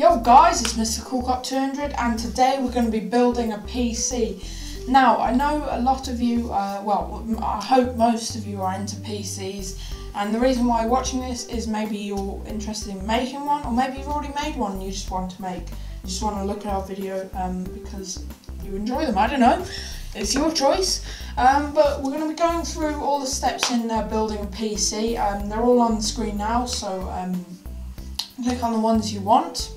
Yo guys, it's Mr. Coolcop 200 and today we're going to be building a PC. Now, I know a lot of you, well, I hope most of you are into PCs, and the reason why you're watching this is maybe you're interested in making one, or maybe you've already made one and you just want to look at our video because you enjoy them, I don't know. It's your choice, but we're going to be going through all the steps in building a PC. They're all on the screen now, so click on the ones you want.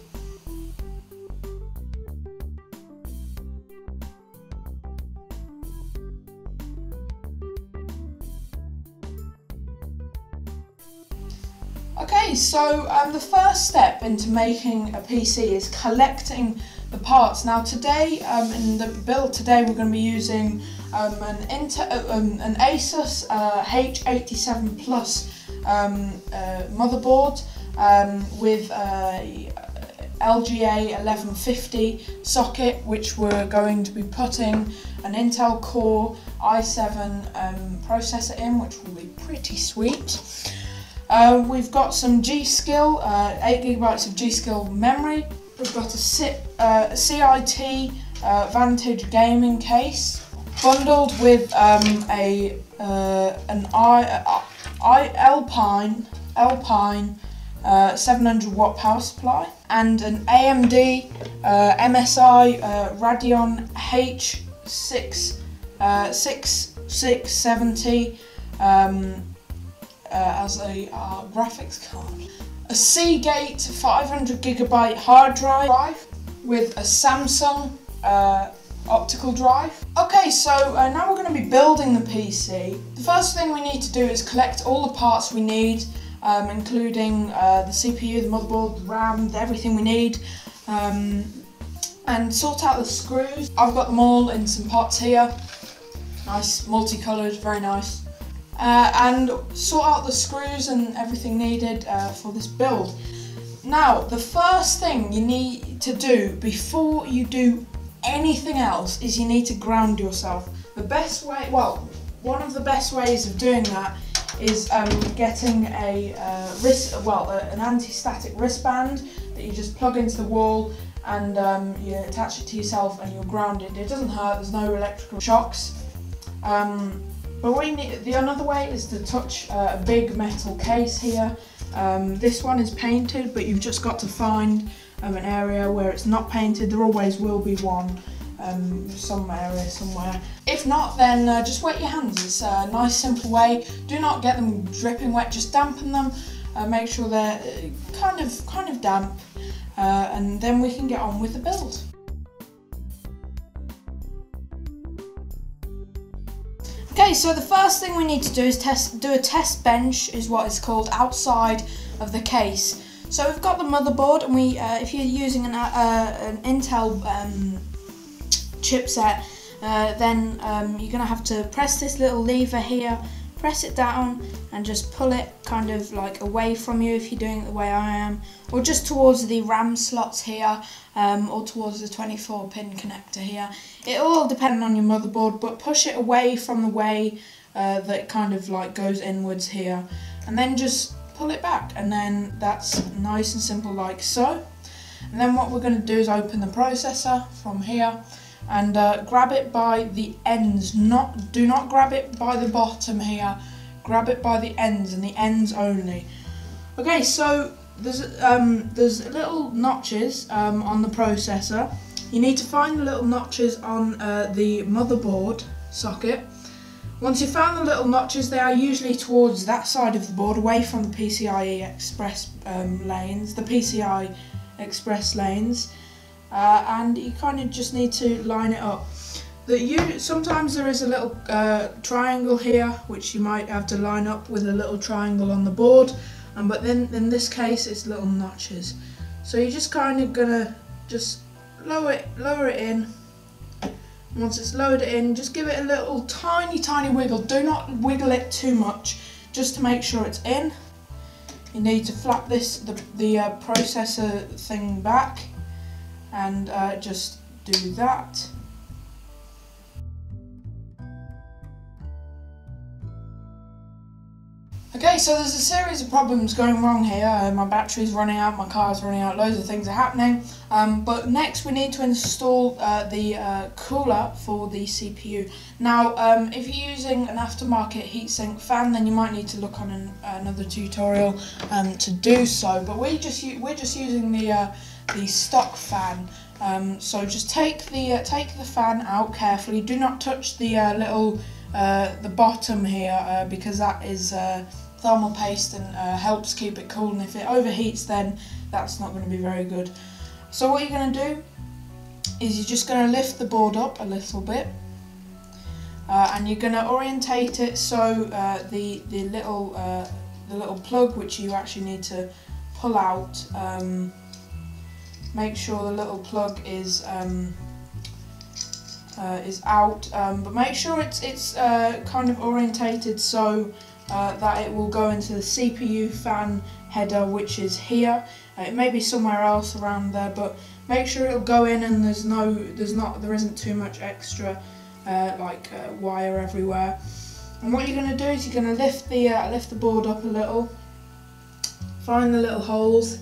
Okay, so the first step into making a PC is collecting the parts. Now today, in the build today, we're going to be using an Asus H87 Plus motherboard with LGA 1150 socket, which we're going to be putting an Intel Core i7 processor in, which will be pretty sweet. We've got some G.Skill, 8GB of G.Skill memory. We've got a CIT Vantage gaming case, bundled with an Alpine 700 watt power supply, and an AMD MSI Radeon H6670 as a graphics card, a Seagate 500GB hard drive with a Samsung optical drive. Okay, so now we're going to be building the PC. The first thing we need to do is collect all the parts we need, including the CPU, the motherboard, the RAM, everything we need, and sort out the screws. I've got them all in some pots here, nice multicoloured, very nice. And sort out the screws and everything needed for this build. Now, the first thing you need to do before you do anything else is you need to ground yourself. The best way, well, one of the best ways of doing that is getting an anti-static wristband that you just plug into the wall and you attach it to yourself and you're grounded. It doesn't hurt, there's no electrical shocks. But what you need, another way is to touch a big metal case here. This one is painted, but you've just got to find an area where it's not painted. There always will be one, some area somewhere. If not, then just wet your hands. It's a nice, simple way. Do not get them dripping wet. Just dampen them. Make sure they're kind of damp, and then we can get on with the build. Okay, so the first thing we need to do is do a test bench, is what it's called, outside of the case. So we've got the motherboard, and if you're using an Intel chipset, then you're going to have to press this little lever here, press it down, and just pull it kind of like away from you if you're doing it the way I am, or just towards the RAM slots here, or towards the 24-pin connector here. It all depends on your motherboard, but push it away from the way that kind of like goes inwards here, and then just pull it back, and then that's nice and simple like so. And then what we're going to do is open the processor from here and grab it by the ends. Do not grab it by the bottom here, grab it by the ends, and the ends only. Okay, so there's little notches on the processor. You need to find the little notches on the motherboard socket. Once you've found the little notches, they are usually towards that side of the board, away from the PCI Express lanes, and you kind of just need to line it up. Sometimes there is a little triangle here, which you might have to line up with a little triangle on the board, but then in this case it's little notches. So you're just kind of gonna just lower it in. Once it's lowered in, just give it a little tiny wiggle. Do not wiggle it too much, just to make sure it's in. You need to flap the processor thing back, and just do that. Okay, so there's a series of problems going wrong here. My battery's running out, my car's running out, loads of things are happening. But next we need to install the cooler for the CPU. Now, if you're using an aftermarket heatsink fan, then you might need to look on another tutorial to do so. But we're just using the stock fan. So just take the fan out carefully. Do not touch the the bottom here because that is thermal paste and helps keep it cool, and if it overheats then that's not going to be very good. So what you're going to do is you're just going to lift the board up a little bit and you're going to orientate it so the little plug, which you actually need to pull out, make sure the little plug is out, but make sure it's kind of orientated so that it will go into the CPU fan header, which is here. It may be somewhere else around there, but make sure it'll go in and there isn't too much extra wire everywhere. And what you're going to do is you're going to lift the board up a little, find the little holes,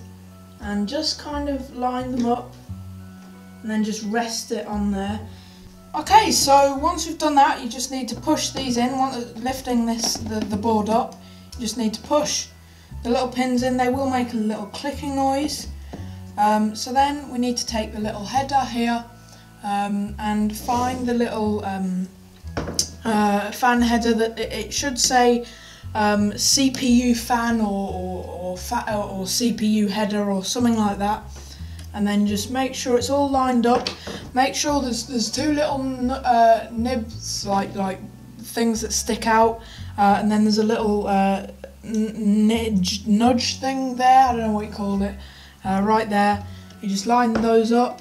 and just kind of line them up, and then just rest it on there. Okay, so once we've done that, you just need to push these in. Lifting the board up, you just need to push the little pins in. They will make a little clicking noise. So then we need to take the little header here and find the little fan header that it should say CPU fan or CPU header or something like that. And then just make sure it's all lined up. Make sure there's two little nibs, like things that stick out, and then there's a little nudge thing there. I don't know what you call it. Right there. You just line those up.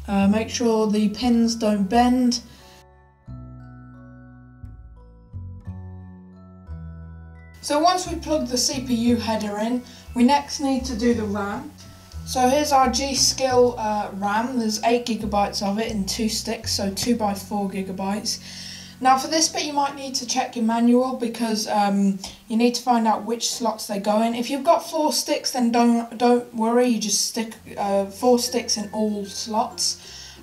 Make sure the pins don't bend. So once we plug the CPU header in, we next need to do the RAM. So here's our G.Skill RAM. There's 8 GB of it in 2 sticks, so 2 by 4 GB. Now for this bit you might need to check your manual because you need to find out which slots they go in. If you've got 4 sticks, then don't worry, you just stick 4 sticks in all slots.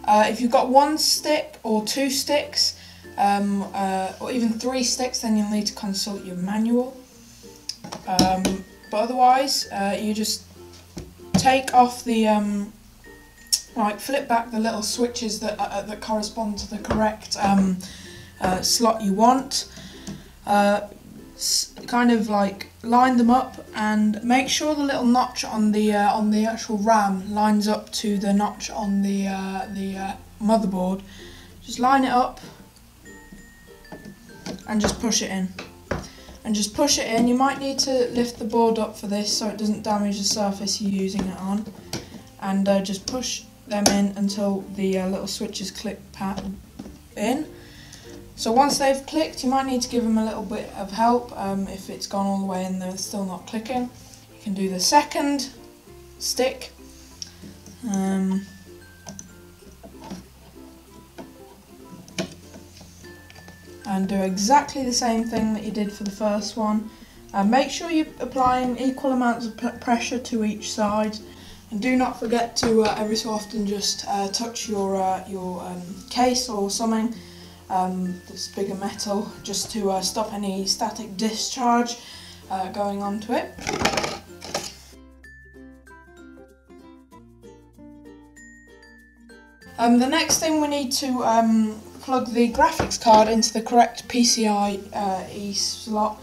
If you've got 1 stick or 2 sticks, or even 3 sticks, then you'll need to consult your manual. But otherwise, you just take off the flip back the little switches that correspond to the correct slot you want. Kind of like line them up and make sure the little notch on the actual RAM lines up to the notch on the motherboard. Just line it up and just push it in. And just push it in. You might need to lift the board up for this so it doesn't damage the surface you're using it on. And just push them in until the little switches click in. So once they've clicked, you might need to give them a little bit of help. If it's gone all the way and they're still not clicking, you can do the second stick. And do exactly the same thing that you did for the first one. Make sure you're applying equal amounts of pressure to each side, and do not forget to every so often just touch your case or something that's bigger metal, just to stop any static discharge going onto it. The next thing we need to plug the graphics card into the correct PCIe slot.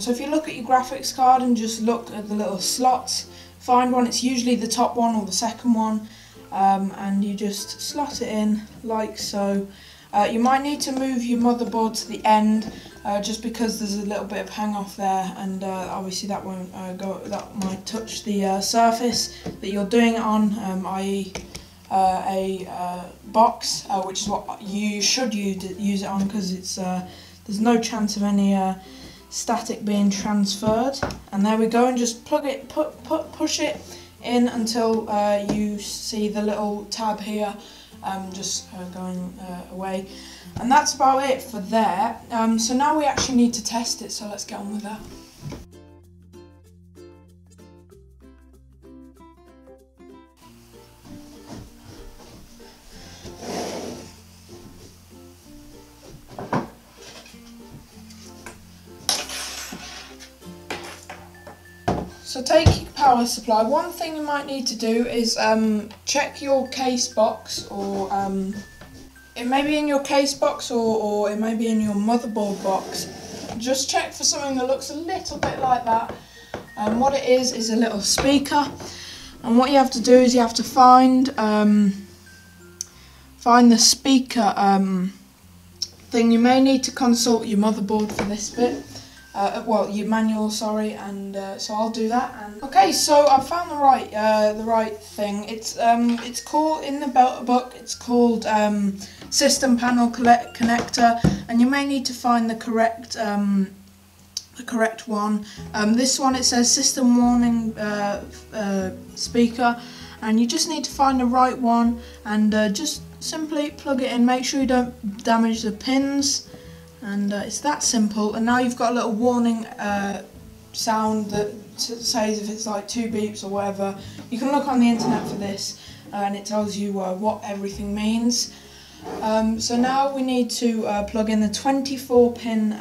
So if you look at your graphics card and just look at the little slots, find one. It's usually the top one or the second one, and you just slot it in like so. You might need to move your motherboard to the end, just because there's a little bit of hang off there, and obviously that won't that might touch the surface that you're doing it on, i.e. a box, which is what you should use it on, because it's there's no chance of any static being transferred. And there we go, and just plug it, push it in until you see the little tab here just going away, and that's about it for there. So now we actually need to test it, so let's get on with that. So take your power supply. One thing you might need to do is check your case box, or it may be in your case box, or it may be in your motherboard box. Just check for something that looks a little bit like that. What it is a little speaker, and what you have to do is you have to find the speaker thing. You may need to consult your motherboard for this bit. Well, your manual, sorry, and so I'll do that. And okay, so I found the right thing. It's called, in the book, it's called system panel connector, and you may need to find the correct one. This one, it says system warning speaker, and you just need to find the right one, and just simply plug it in. Make sure you don't damage the pins. And it's that simple. And now you've got a little warning sound that says if it's like 2 beeps or whatever. You can look on the internet for this, and it tells you what everything means. So now we need to plug in the 24-pin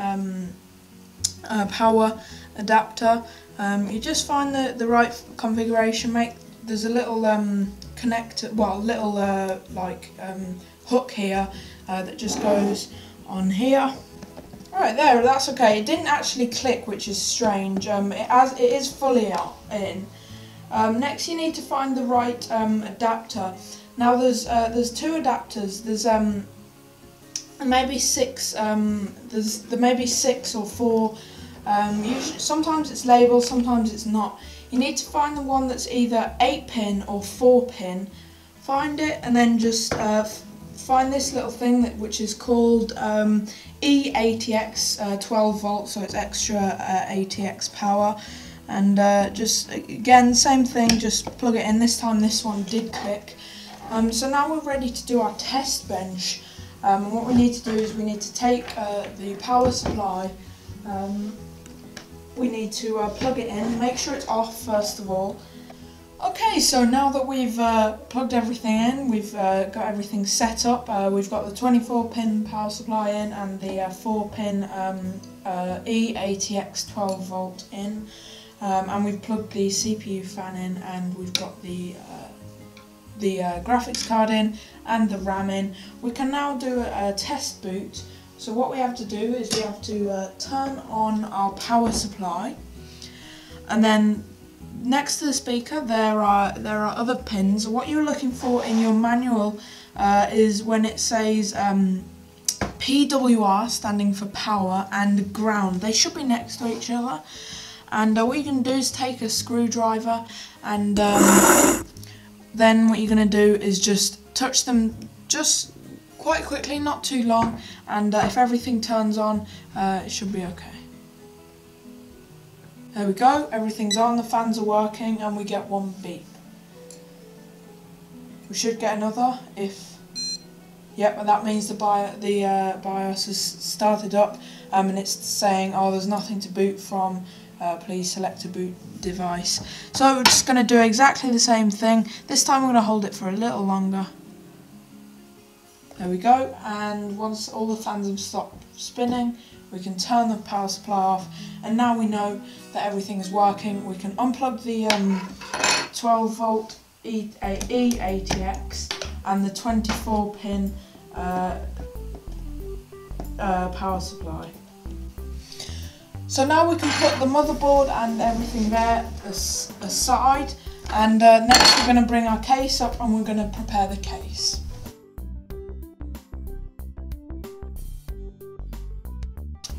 power adapter. You just find the right configuration. There's a little connector, well, little hook here that just goes on here. Right there, that's okay. It didn't actually click, which is strange. It is fully in. Next, you need to find the right adapter. Now there's 2 adapters. There's maybe 6. There may be 6 or 4. Usually, sometimes it's labelled, sometimes it's not. You need to find the one that's either 8-pin or 4-pin. Find it, and then just find this little thing which is called eATX 12 volts, so it's extra ATX power. And just again, same thing, just plug it in. This time this one did click. So now we're ready to do our test bench. And what we need to do is we need to take the power supply. We need to plug it in, make sure it's off first of all. Okay, so now that we've plugged everything in, we've got everything set up. We've got the 24-pin power supply in and the 4-pin eATX 12 volt in, and we've plugged the CPU fan in, and we've got the graphics card in and the RAM in. We can now do a test boot. So what we have to do is we have to turn on our power supply, and then next to the speaker there are other pins. What you're looking for in your manual is when it says PWR, standing for power, and ground. They should be next to each other. And what you can do is take a screwdriver, and then what you're going to do is just touch them just quite quickly, not too long, and if everything turns on, it should be okay. There we go, everything's on, the fans are working, and we get 1 beep. We should get another if... Yep, and that means the BIOS has started up, and it's saying, oh, there's nothing to boot from, please select a boot device. So we're just going to do exactly the same thing. This time we're going to hold it for a little longer. There we go, and once all the fans have stopped spinning, we can turn the power supply off, and now we know that everything is working. We can unplug the 12 volt eATX and the 24-pin power supply. So now we can put the motherboard and everything there aside, and next we're going to bring our case up and we're going to prepare the case.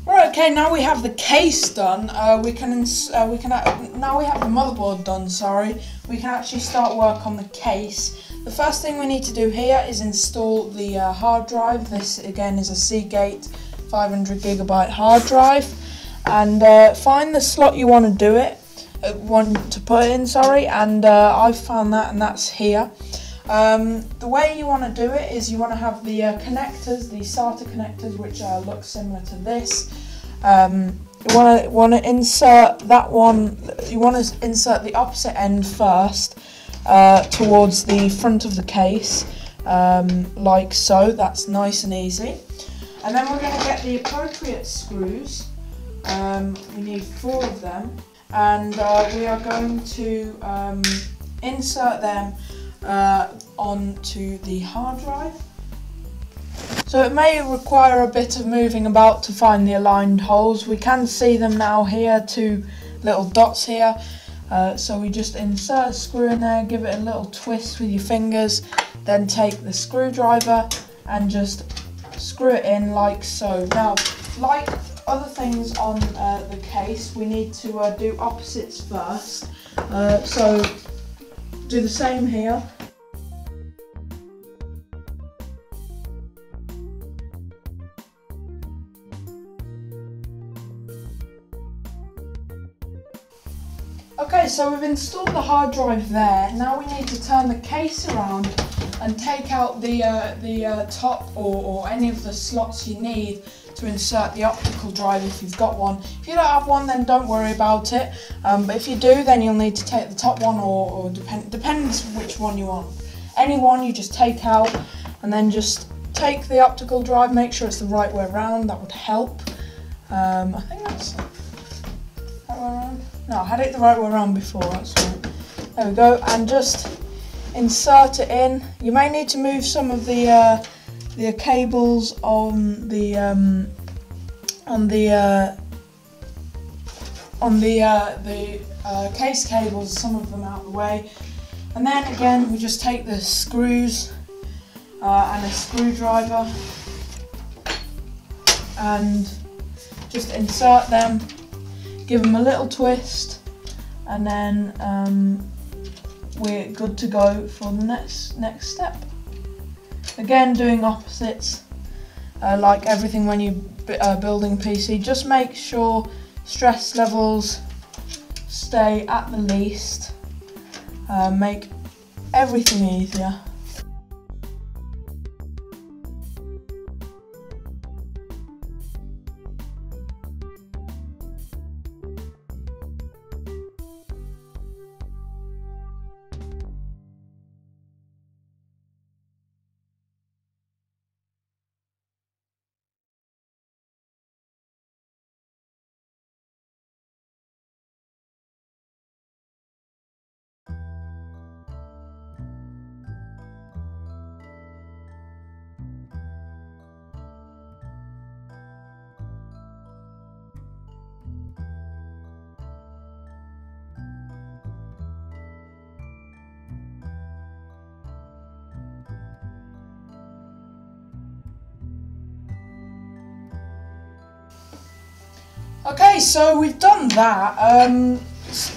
Right, okay, now we have the case done. Now we have the motherboard done. Sorry, we can actually start work on the case. The first thing we need to do here is install the hard drive. This again is a Seagate 500GB hard drive, and find the slot you want to do it, put it in. Sorry, and I've found that, and that's here. The way you want to do it is you want to have the connectors, the SATA connectors, which look similar to this. You want to insert that one. You want to insert the opposite end first towards the front of the case, like so. That's nice and easy. And then we're going to get the appropriate screws. We need 4 of them. and we are going to insert them onto the hard drive. So it may require a bit of moving about to find the aligned holes. We can see them now here, 2 little dots here. So we just insert a screw in there, give it a little twist with your fingers, then take the screwdriver and just screw it in like so. Now, like other things on the case, we need to do opposites first. So do the same here. Okay, so we've installed the hard drive there. Now we need to turn the case around and take out the top or any of the slots you need to insert the optical drive if you've got one. If you don't have one, then don't worry about it. But if you do, then you'll need to take the top one or depends which one you want. Any one you just take out and then just take the optical drive, make sure it's the right way around, that would help. I think that's the right way around. No, I had it the right way around before, that's right. There we go, and just insert it in. You may need to move some of the cables on the case cables, some of them out of the way. And then again, we just take the screws and a screwdriver and just insert them. Give them a little twist, and then we're good to go for the next step. Again, doing opposites, like everything when you building PC. Just make sure stress levels stay at the least. Make everything easier. Okay, so we've done that.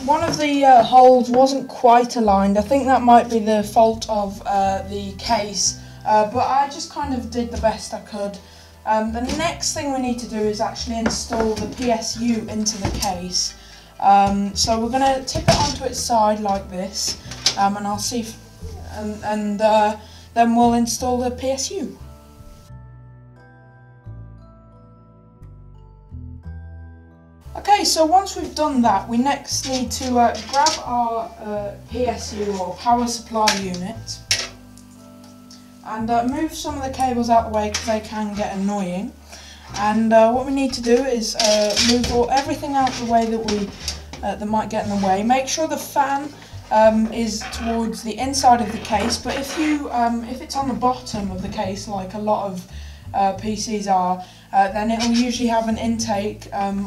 One of the holes wasn't quite aligned. I think that might be the fault of the case, but I just kind of did the best I could. The next thing we need to do is actually install the PSU into the case. So we're going to tip it onto its side like this, and I'll see if, and then we'll install the PSU. Okay, so once we've done that, we next need to grab our PSU or power supply unit and move some of the cables out of the way because they can get annoying. And what we need to do is move everything out of the way that might get in the way. Make sure the fan is towards the inside of the case, but if it's on the bottom of the case, like a lot of PCs are, then it will usually have an intake an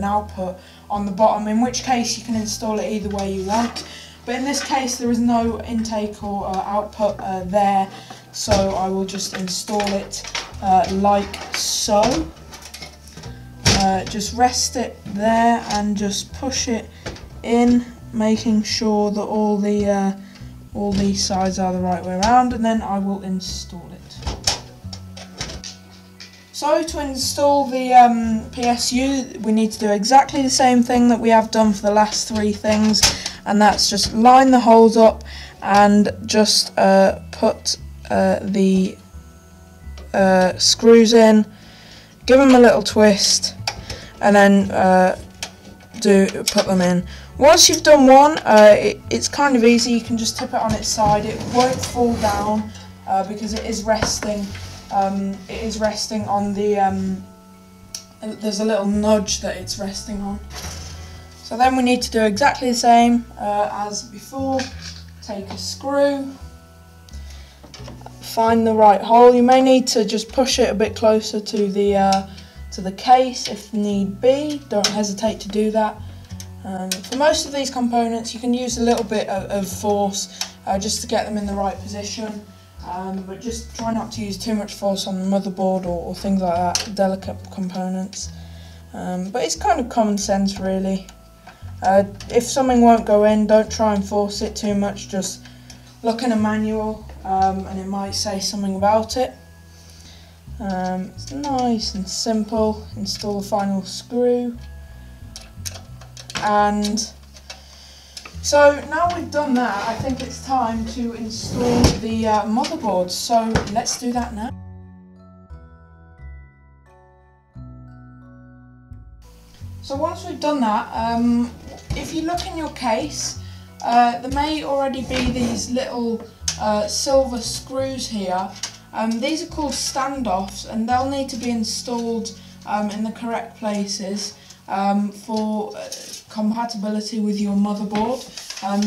output on the bottom, in which case you can install it either way you want. But in this case there is no intake or output there, so I will just install it like so. Just rest it there and just push it in, making sure that all these sides are the right way around, and then I will install it. So to install the PSU, we need to do exactly the same thing that we have done for the last 3 things, and that's just line the holes up and just put the screws in, give them a little twist, and then put them in. Once you've done one, it's kind of easy. You can just tip it on its side. It won't fall down because it is resting. It is resting on the there's a little nudge that it's resting on. So then we need to do exactly the same as before. Take a screw, find the right hole. You may need to just push it a bit closer to the case if need be. Don't hesitate to do that. For most of these components you can use a little bit of force just to get them in the right position, but just try not to use too much force on the motherboard or things like that, delicate components. But it's kind of common sense really. If something won't go in, don't try and force it too much, just look in a manual and it might say something about it. It's nice and simple. Install the final screw. And so now we've done that, I think it's time to install the motherboard. So let's do that now. So once we've done that, if you look in your case, there may already be these little silver screws here. These are called standoffs, and they'll need to be installed in the correct places for compatibility with your motherboard.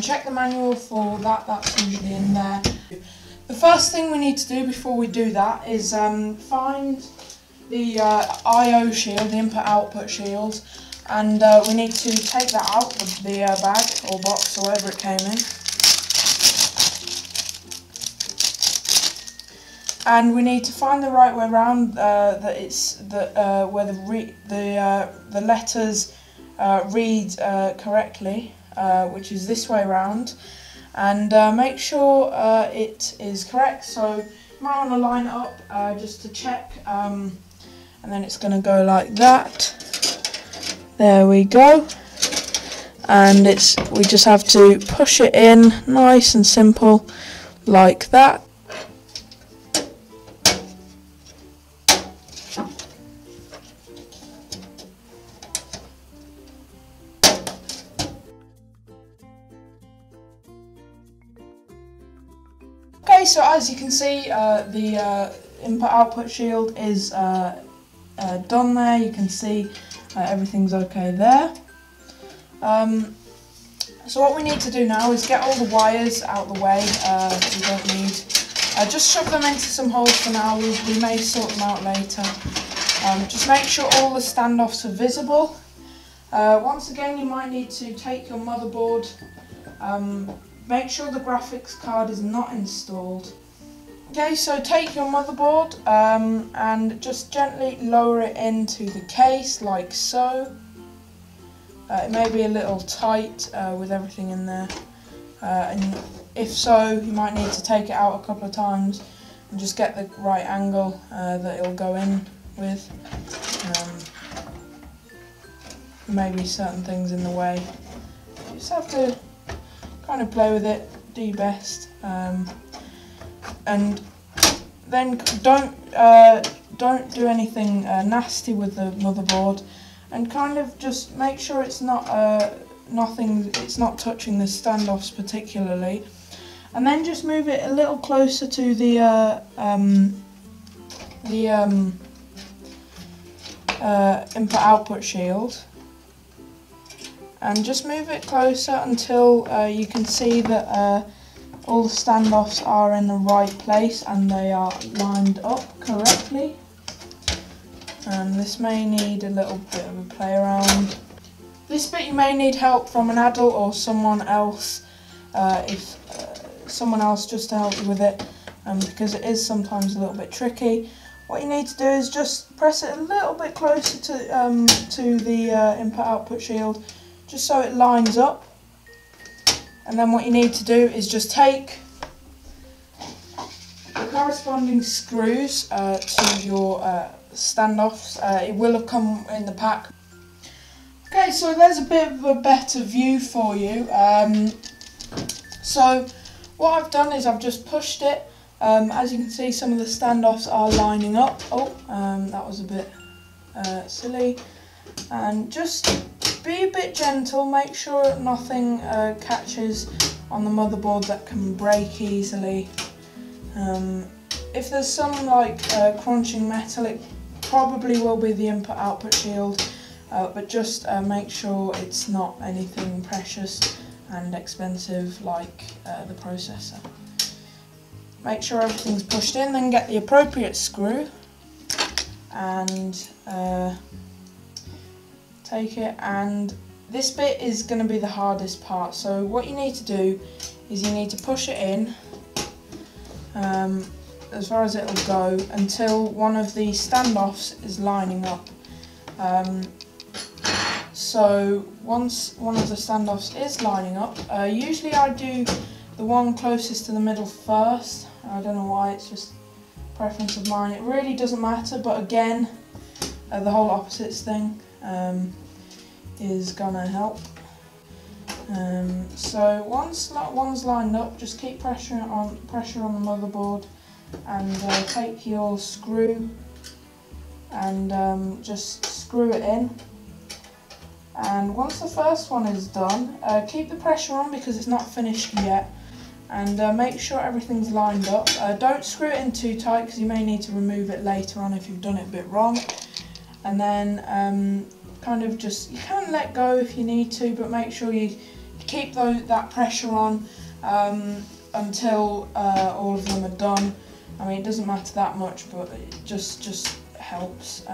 Check the manual for that, that's usually in there. The first thing we need to do before we do that is find the I/O shield, the input-output shield, and we need to take that out of the bag or box or wherever it came in. And we need to find the right way around, that it's where the letters read correctly, which is this way around, and make sure it is correct. So you might want to line it up just to check, and then it's going to go like that. There we go, and we just have to push it in nice and simple like that. Okay, so as you can see, the input-output shield is done there. You can see everything's okay there. So what we need to do now is get all the wires out of the way. We don't need. Just shove them into some holes for now. We may sort them out later. Just make sure all the standoffs are visible. Once again, you might need to take your motherboard. Make sure the graphics card is not installed. Okay, so take your motherboard and just gently lower it into the case like so. It may be a little tight with everything in there, and if so, you might need to take it out a couple of times and just get the right angle that it'll go in with. Maybe certain things in the way. You just have to kind of play with it, do your best, and then don't do anything nasty with the motherboard, and kind of just make sure it's not it's not touching the standoffs particularly, and then just move it a little closer to the input-output shield. And just move it closer until you can see that all the standoffs are in the right place and they are lined up correctly. And this may need a little bit of a play around. This bit you may need help from an adult or someone else, if someone else just to help you with it, because it is sometimes a little bit tricky. What you need to do is just press it a little bit closer to the input-output shield, just so it lines up. And then what you need to do is just take the corresponding screws to your standoffs. It will have come in the pack. Okay, so there's a bit of a better view for you. So what I've done is I've just pushed it. As you can see, some of the standoffs are lining up. Oh, that was a bit silly. And just be a bit gentle, make sure nothing catches on the motherboard that can break easily. If there's some like crunching metal, it probably will be the input-output shield, but just make sure it's not anything precious and expensive like the processor. Make sure everything's pushed in, then get the appropriate screw and take it, and this bit is going to be the hardest part. So what you need to do is you need to push it in as far as it'll go until one of the standoffs is lining up. So once one of the standoffs is lining up, usually I do the one closest to the middle first. I don't know why, it's just preference of mine. It really doesn't matter, but again, the whole opposites thing is gonna help. So once that one's lined up, just keep pressure on the motherboard, and take your screw and just screw it in. And once the first one is done, keep the pressure on because it's not finished yet, and make sure everything's lined up. Don't screw it in too tight because you may need to remove it later on if you've done it a bit wrong. And then kind of just, you can let go if you need to, but make sure you keep that pressure on until all of them are done. I mean, it doesn't matter that much, but it just helps.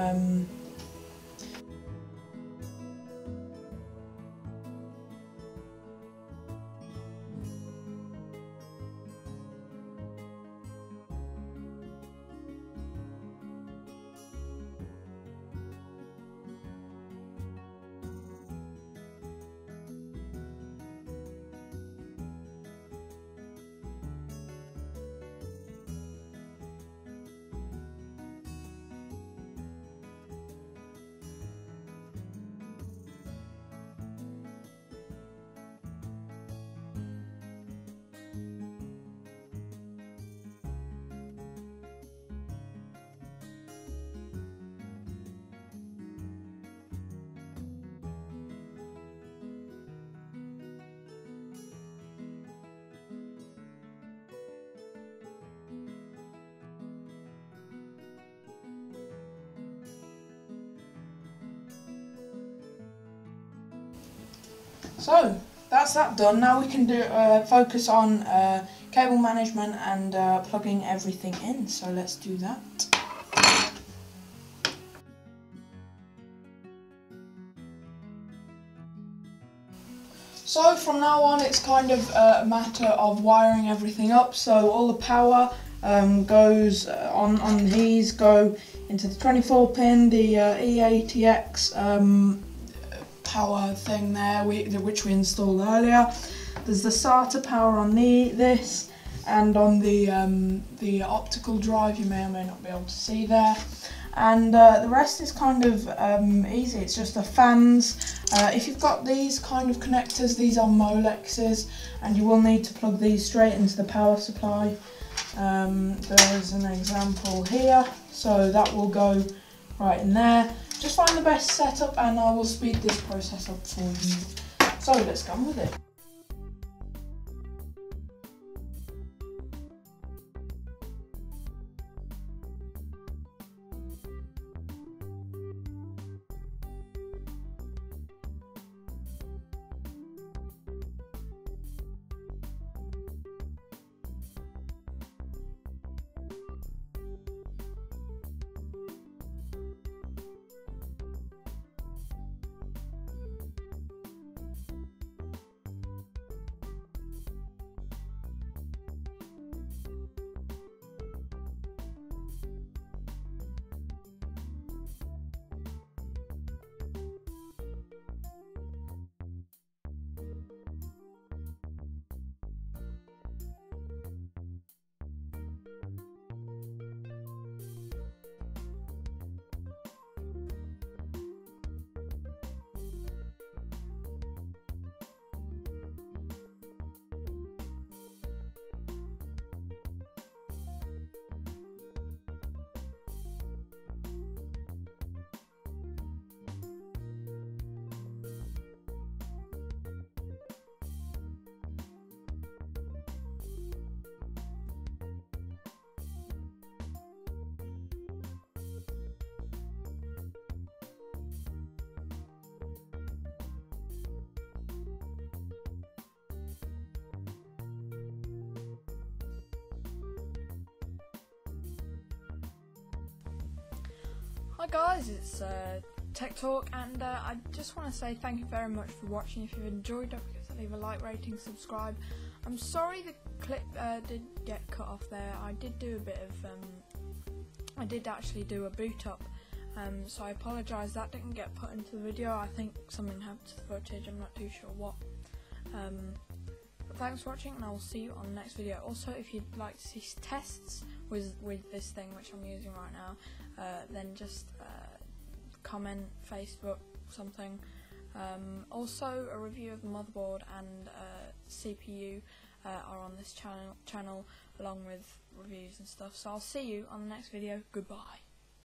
So that's that done. Now we can do focus on cable management and plugging everything in. So let's do that. So from now on, it's kind of a matter of wiring everything up. So all the power goes on these go into the 24 pin, the E80X power thing there, which we installed earlier. There's the SATA power on this, and on the optical drive you may or may not be able to see there. And the rest is kind of easy. It's just the fans. If you've got these kind of connectors, these are Molexes, and you will need to plug these straight into the power supply. There's an example here, so that will go right in there. Just find the best setup and I will speed this process up for you. So let's go on with it. Hi guys, it's Tech Talk, and I just want to say thank you very much for watching. If you've enjoyed, don't forget to leave a like, rating, subscribe. I'm sorry the clip did get cut off there. I did do a bit of, I did actually do a boot up, so I apologise that didn't get put into the video. I think something happened to the footage, I'm not too sure what. But thanks for watching, and I will see you on the next video. Also, if you'd like to see tests with this thing which I'm using right now, then just comment, Facebook, something. Also, a review of the motherboard and CPU are on this channel along with reviews and stuff. So I'll see you on the next video. Goodbye.